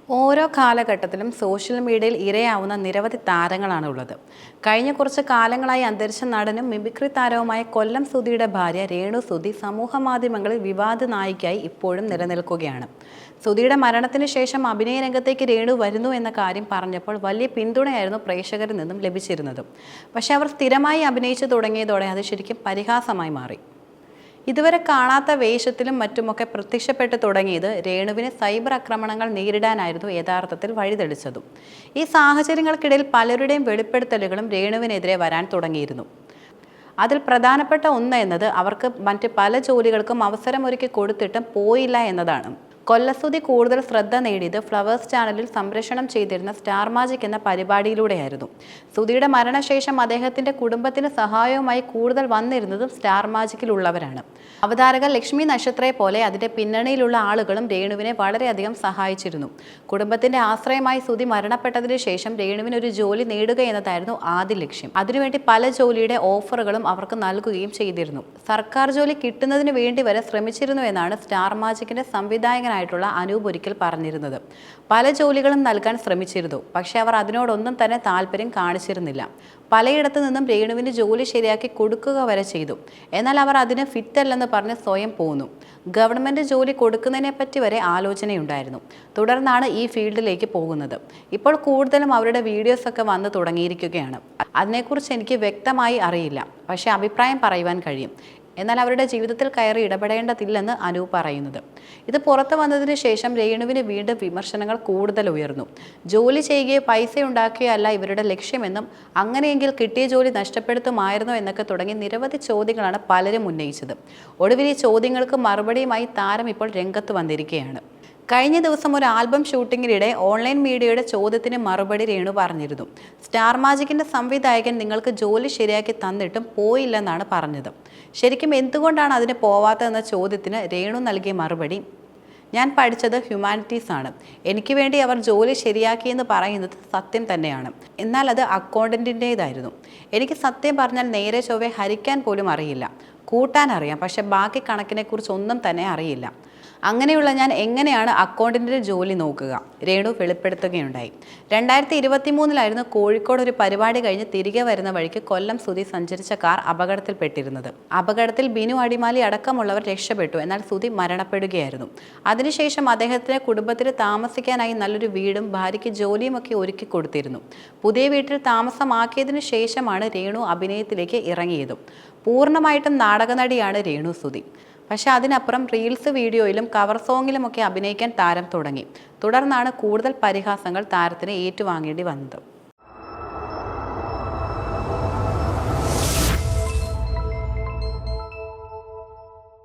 ഓരോ കാലഘട്ടത്തിലും സോഷ്യൽ മീഡിയയിൽ ഇരയാവുന്ന നിരവധി താരങ്ങളാണ് ഉള്ളത്. കഴിഞ്ഞ കുറച്ച് കാലങ്ങളായി അന്തരിച്ച നടനും മിമിക്രി താരവുമായ കൊല്ലം സുധിയുടെ ഭാര്യ രേണു സുധി സമൂഹ മാധ്യമങ്ങളിൽ വിവാദ നായികയായി ഇപ്പോഴും നിലനിൽക്കുകയാണ്. സുധിയുടെ മരണത്തിന് ശേഷം അഭിനയ രംഗത്തേക്ക് രേണു വരുന്നു എന്ന കാര്യം പറഞ്ഞപ്പോൾ വലിയ പിന്തുണയായിരുന്നു പ്രേക്ഷകരിൽ നിന്നും ലഭിച്ചിരുന്നത്. പക്ഷേ അവർ സ്ഥിരമായി അഭിനയിച്ചു തുടങ്ങിയതോടെ അത് ശരിക്കും പരിഹാസമായി മാറി. ഇതുവരെ കാണാത്ത വേഷത്തിലും മറ്റുമൊക്കെ പ്രത്യക്ഷപ്പെട്ടു തുടങ്ങിയത് രേണുവിന് സൈബർ ആക്രമണങ്ങൾ നേരിടാനായിരുന്നു യഥാർത്ഥത്തിൽ വഴിതെളിച്ചതും. ഈ സാഹചര്യങ്ങൾക്കിടയിൽ പലരുടെയും വെളിപ്പെടുത്തലുകളും രേണുവിനെതിരെ വരാൻ തുടങ്ങിയിരുന്നു. അതിൽ പ്രധാനപ്പെട്ട ഒന്ന് എന്നത് അവർക്ക് മറ്റ് പല ജോലികൾക്കും അവസരമൊരുക്കി കൊടുത്തിട്ടും പോയില്ല എന്നതാണ്. കൊല്ലസുധി കൂടുതൽ ശ്രദ്ധ നേടിയത് ഫ്ലവേഴ്സ് ചാനലിൽ സംപ്രേഷണം ചെയ്തിരുന്ന സ്റ്റാർ മാജിക് എന്ന പരിപാടിയിലൂടെയായിരുന്നു. സുധിയുടെ മരണശേഷം അദ്ദേഹത്തിന്റെ കുടുംബത്തിന് സഹായവുമായി കൂടുതൽ വന്നിരുന്നതും സ്റ്റാർ മാജിക്കിലുള്ളവരാണ്. അവതാരക ലക്ഷ്മി നക്ഷത്രയെ പോലെ അതിന്റെ പിന്നണിയിലുള്ള ആളുകളും രേണുവിനെ വളരെയധികം സഹായിച്ചിരുന്നു. കുടുംബത്തിന്റെ ആശ്രയമായി സുധി മരണപ്പെട്ടതിന് ശേഷം രേണുവിന് ഒരു ജോലി നേടുക എന്നതായിരുന്നു ആദ്യ ലക്ഷ്യം. അതിനുവേണ്ടി പല ജോലിയുടെ ഓഫറുകളും അവർക്ക് നൽകുകയും ചെയ്തിരുന്നു. സർക്കാർ ജോലി കിട്ടുന്നതിന് വേണ്ടി വരെ ശ്രമിച്ചിരുന്നു എന്നാണ് സ്റ്റാർ മാജിക്കിന്റെ സംവിധായകനായ അനൂപ് ഒരിക്കൽ പറഞ്ഞിരുന്നത്. പല ജോലികളും നൽകാൻ ശ്രമിച്ചിരുന്നു, പക്ഷെ അവർ അതിനോടൊന്നും തന്നെ താല്പര്യം കാണിച്ചിരുന്നില്ല. പലയിടത്തു നിന്നും രേണുവിന് ജോലി ശരിയാക്കി കൊടുക്കുക വരെ ചെയ്തു. എന്നാൽ അവർ അതിന് ഫിറ്റല്ലെന്ന് പറഞ്ഞ് സ്വയം പോന്നു. ഗവൺമെന്റ് ജോലി കൊടുക്കുന്നതിനെ പറ്റി വരെ ആലോചനയുണ്ടായിരുന്നു. തുടർന്നാണ് ഈ ഫീൽഡിലേക്ക് പോകുന്നത്. ഇപ്പോൾ കൂടുതലും അവരുടെ വീഡിയോസൊക്കെ വന്നു തുടങ്ങിയിരിക്കുകയാണ്. അതിനെക്കുറിച്ച് എനിക്ക് വ്യക്തമായി അറിയില്ല, പക്ഷേ അഭിപ്രായം പറയുവാൻ കഴിയും. എന്നാൽ അവരുടെ ജീവിതത്തിൽ കയറി ഇടപെടേണ്ടതില്ലെന്ന് അനൂപ് പറയുന്നത്. ഇത് പുറത്തു വന്നതിന് ശേഷം രേണുവിന് വീണ്ടും വിമർശനങ്ങൾ കൂടുതൽ ഉയർന്നു. ജോലി ചെയ്യുകയോ പൈസ ഉണ്ടാക്കുകയോ അല്ല ഇവരുടെ ലക്ഷ്യമെന്നും അങ്ങനെയെങ്കിൽ കിട്ടിയ ജോലി നഷ്ടപ്പെടുത്തുമായിരുന്നോ എന്നൊക്കെ തുടങ്ങി നിരവധി ചോദ്യങ്ങളാണ് പലരും ഉന്നയിച്ചത്. ഒടുവിൽ ഈ ചോദ്യങ്ങൾക്ക് മറുപടിയുമായി താരം ഇപ്പോൾ രംഗത്ത് വന്നിരിക്കുകയാണ്. കഴിഞ്ഞ ദിവസം ഒരു ആൽബം ഷൂട്ടിങ്ങിനിടെ ഓൺലൈൻ മീഡിയയുടെ ചോദ്യത്തിന് മറുപടി രേണു പറഞ്ഞിരുന്നു. സ്റ്റാർ മാജിക്കിന്റെ സംവിധായകൻ നിങ്ങൾക്ക് ജോലി ശരിയാക്കി തന്നിട്ടും പോയില്ലെന്നാണ് പറഞ്ഞത്. ശരിക്കും എന്തുകൊണ്ടാണ് അതിന് പോവാത്തതെന്ന ചോദ്യത്തിന് രേണു നൽകിയ മറുപടി, ഞാൻ പഠിച്ചത് ഹ്യൂമാനിറ്റീസ് ആണ്. എനിക്ക് വേണ്ടി അവർ ജോലി ശരിയാക്കിയെന്ന് പറയുന്നത് സത്യം തന്നെയാണ്. എന്നാൽ അത് അക്കൗണ്ടന്റിൻ്റെതായിരുന്നു. എനിക്ക് സത്യം പറഞ്ഞാൽ നേരെ ചൊവ്വേ ഹരിക്കാൻ പോലും അറിയില്ല. കൂട്ടാൻ അറിയാം, പക്ഷെ ബാക്കി കണക്കിനെക്കുറിച്ച് ഒന്നും തന്നെ അറിയില്ല. അങ്ങനെയുള്ള ഞാൻ എങ്ങനെയാണ് അക്കൗണ്ടന്റിന്റെ ജോലി നോക്കുക? രേണു വെളിപ്പെടുത്തുകയുണ്ടായി. 2023 കോഴിക്കോട് ഒരു പരിപാടി കഴിഞ്ഞ് തിരികെ വരുന്ന വഴിക്ക് കൊല്ലം സുധി സഞ്ചരിച്ച കാർ അപകടത്തിൽപ്പെട്ടിരുന്നത്. അപകടത്തിൽ ബിനു അടിമാലി അടക്കമുള്ളവർ രക്ഷപ്പെട്ടു. എന്നാൽ സുധി മരണപ്പെടുകയായിരുന്നു. അതിനുശേഷം അദ്ദേഹത്തിന്റെ കുടുംബത്തിന് താമസിക്കാനായി നല്ലൊരു വീടും ഭാര്യയ്ക്ക് ജോലിയുമൊക്കെ ഒരുക്കി കൊടുത്തിരുന്നു. പുതിയ വീട്ടിൽ താമസമാക്കിയതിനു ശേഷമാണ് രേണു അഭിനയത്തിലേക്ക് ഇറങ്ങിയതും. പൂർണ്ണമായിട്ടും നാടകനടിയാണ് രേണു സുധി. പക്ഷെ അതിനപ്പുറം റീൽസ് വീഡിയോയിലും കവർ സോങ്ങിലുമൊക്കെ അഭിനയിക്കാൻ താരം തുടങ്ങി. തുടർന്നാണ് കൂടുതൽ പരിഹാസങ്ങൾ താരത്തിന് ഏറ്റുവാങ്ങേണ്ടി വന്നത്.